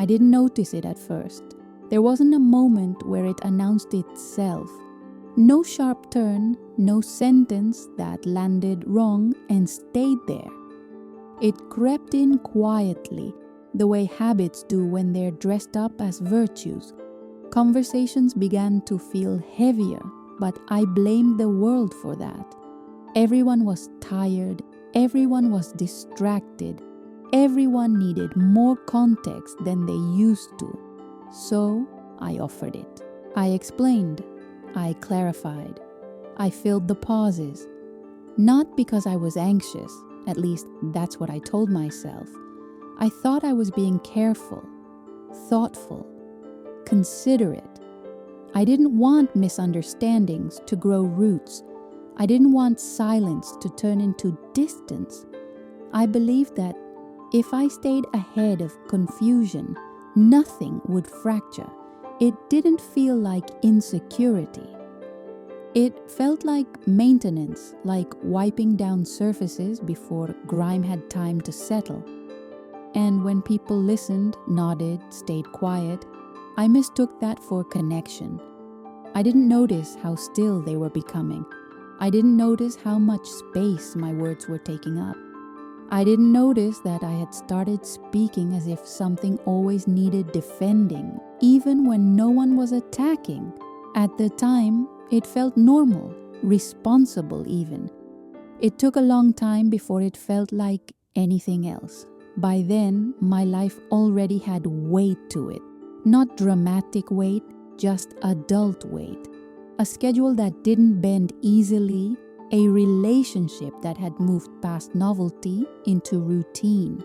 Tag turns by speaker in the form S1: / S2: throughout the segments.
S1: I didn't notice it at first. There wasn't a moment where it announced itself. No sharp turn, no sentence that landed wrong and stayed there. It crept in quietly, the way habits do when they're dressed up as virtues. Conversations began to feel heavier, but I blamed the world for that. Everyone was tired, everyone was distracted, everyone needed more context than they used to. So I offered it. I explained, I clarified, I filled the pauses. Not because I was anxious, at least that's what I told myself. I thought I was being careful, thoughtful, considerate. I didn't want misunderstandings to grow roots. I didn't want silence to turn into distance. I believed that if I stayed ahead of confusion, nothing would fracture. It didn't feel like insecurity. It felt like maintenance, like wiping down surfaces before grime had time to settle. And when people listened, nodded, stayed quiet, I mistook that for connection. I didn't notice how still they were becoming. I didn't notice how much space my words were taking up. I didn't notice that I had started speaking as if something always needed defending, even when no one was attacking. At the time, it felt normal, responsible even. It took a long time before it felt like anything else. By then, my life already had weight to it. Not dramatic weight, just adult weight. A schedule that didn't bend easily, a relationship that had moved past novelty into routine.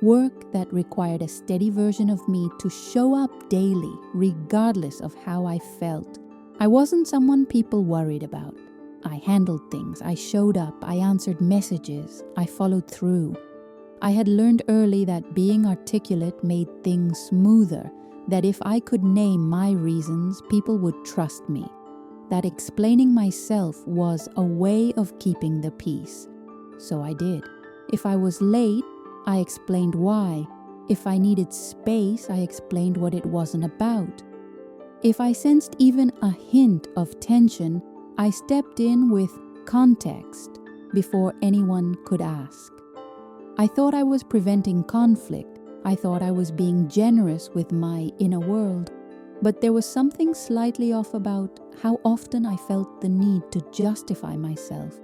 S1: Work that required a steady version of me to show up daily, regardless of how I felt. I wasn't someone people worried about. I handled things, I showed up, I answered messages, I followed through. I had learned early that being articulate made things smoother, that if I could name my reasons, people would trust me. That explaining myself was a way of keeping the peace. So I did. If I was late, I explained why. If I needed space, I explained what it wasn't about. If I sensed even a hint of tension, I stepped in with context before anyone could ask. I thought I was preventing conflict. I thought I was being generous with my inner world. But there was something slightly off about how often I felt the need to justify myself,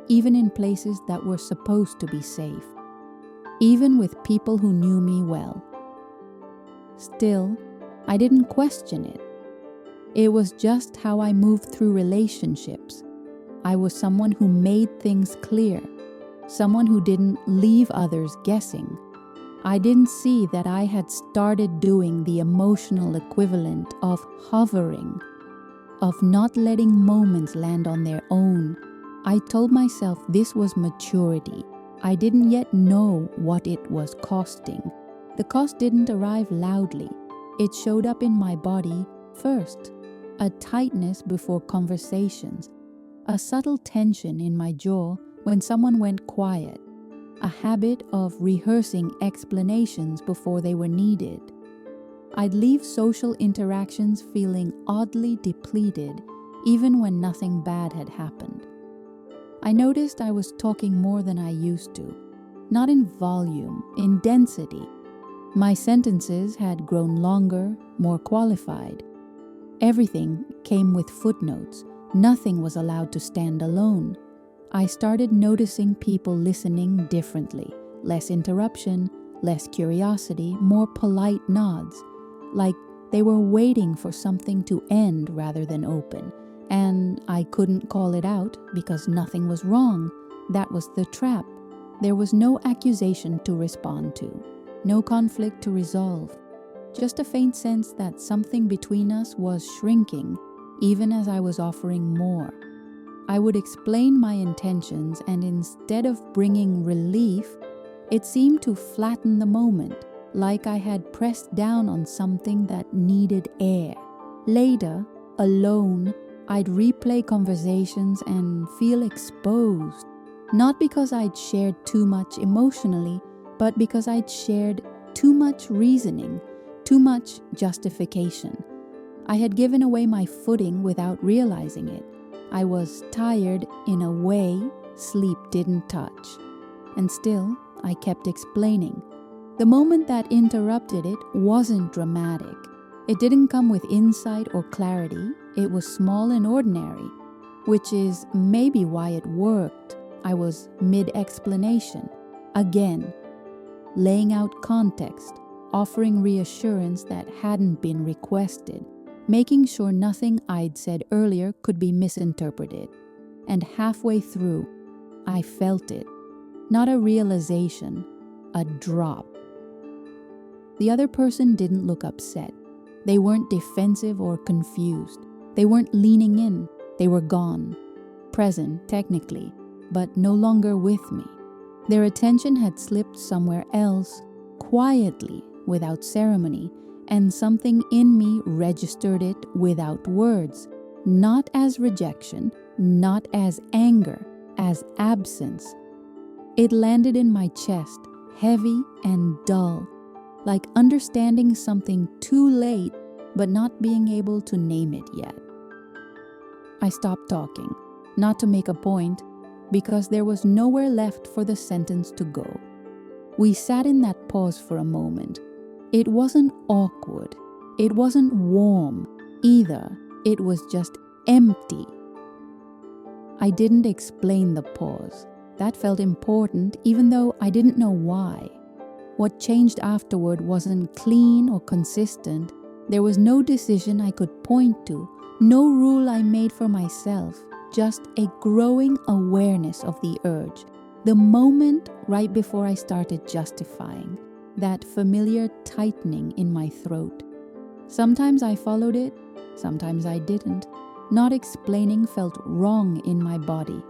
S1: even in places that were supposed to be safe, even with people who knew me well. Still, I didn't question it. It was just how I moved through relationships. I was someone who made things clear, someone who didn't leave others guessing. I didn't see that I had started doing the emotional equivalent of hovering, of not letting moments land on their own. I told myself this was maturity. I didn't yet know what it was costing. The cost didn't arrive loudly. It showed up in my body first. A tightness before conversations, a subtle tension in my jaw when someone went quiet, a habit of rehearsing explanations before they were needed. I'd leave social interactions feeling oddly depleted, even when nothing bad had happened. I noticed I was talking more than I used to, not in volume, in density. My sentences had grown longer, more qualified. Everything came with footnotes. Nothing was allowed to stand alone. I started noticing people listening differently. Less interruption, less curiosity, more polite nods. Like they were waiting for something to end rather than open. And I couldn't call it out because nothing was wrong. That was the trap. There was no accusation to respond to. No conflict to resolve. Just a faint sense that something between us was shrinking, even as I was offering more. I would explain my intentions, and instead of bringing relief, it seemed to flatten the moment, like I had pressed down on something that needed air. Later, alone, I'd replay conversations and feel exposed, not because I'd shared too much emotionally, but because I'd shared too much reasoning, too much justification. I had given away my footing without realizing it. I was tired in a way sleep didn't touch. And still, I kept explaining. The moment that interrupted it wasn't dramatic. It didn't come with insight or clarity. It was small and ordinary, which is maybe why it worked. I was mid-explanation. Again, laying out context, offering reassurance that hadn't been requested, making sure nothing I'd said earlier could be misinterpreted. And halfway through, I felt it. Not a realization, a drop. The other person didn't look upset. They weren't defensive or confused. They weren't leaning in. They were gone. Present, technically, but no longer with me. Their attention had slipped somewhere else, quietly, without ceremony, and something in me registered it without words, not as rejection, not as anger, as absence. It landed in my chest, heavy and dull, like understanding something too late, but not being able to name it yet. I stopped talking, not to make a point, because there was nowhere left for the sentence to go. We sat in that pause for a moment. It wasn't awkward. It wasn't warm either. It was just empty. I didn't explain the pause. That felt important, even though I didn't know why. What changed afterward wasn't clean or consistent. There was no decision I could point to, no rule I made for myself, just a growing awareness of the urge. The moment right before I started justifying, that familiar tightening in my throat. Sometimes I followed it, sometimes I didn't. Not explaining felt wrong in my body,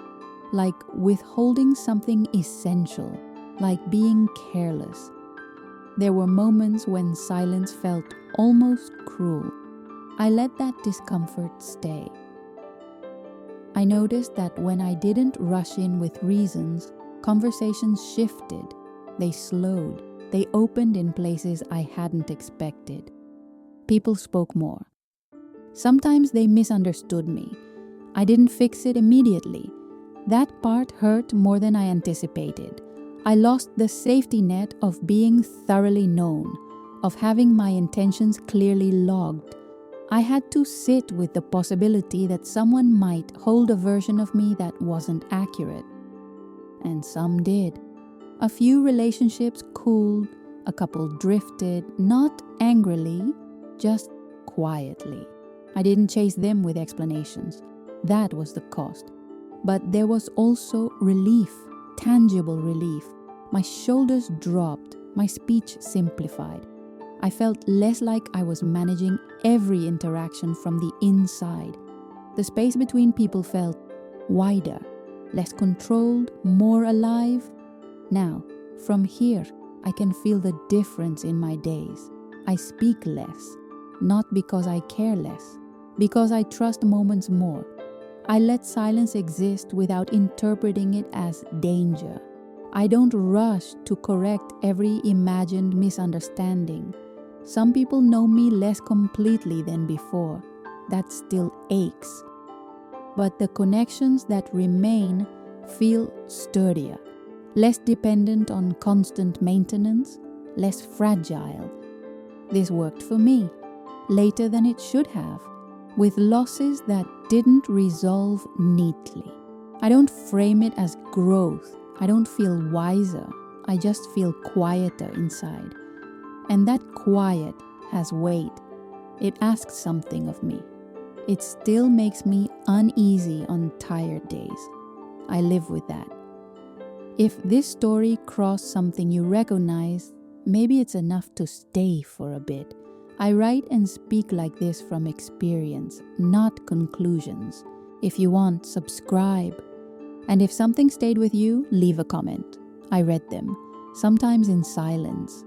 S1: like withholding something essential, like being careless. There were moments when silence felt almost cruel. I let that discomfort stay. I noticed that when I didn't rush in with reasons, conversations shifted. They slowed. They opened in places I hadn't expected. People spoke more. Sometimes they misunderstood me. I didn't fix it immediately. That part hurt more than I anticipated. I lost the safety net of being thoroughly known, of having my intentions clearly logged. I had to sit with the possibility that someone might hold a version of me that wasn't accurate. And some did. A few relationships cooled, a couple drifted, not angrily, just quietly. I didn't chase them with explanations. That was the cost. But there was also relief, tangible relief. My shoulders dropped, my speech simplified. I felt less like I was managing every interaction from the inside. The space between people felt wider, less controlled, more alive. Now, from here, I can feel the difference in my days. I speak less, not because I care less, because I trust moments more. I let silence exist without interpreting it as danger. I don't rush to correct every imagined misunderstanding. Some people know me less completely than before. That still aches. But the connections that remain feel sturdier, less dependent on constant maintenance, less fragile. This worked for me, later than it should have, with losses that didn't resolve neatly. I don't frame it as growth. I don't feel wiser. I just feel quieter inside. And that quiet has weight. It asks something of me. It still makes me uneasy on tired days. I live with that. If this story crossed something you recognize, maybe it's enough to stay for a bit. I write and speak like this from experience, not conclusions. If you want, subscribe. And if something stayed with you, leave a comment. I read them, sometimes in silence,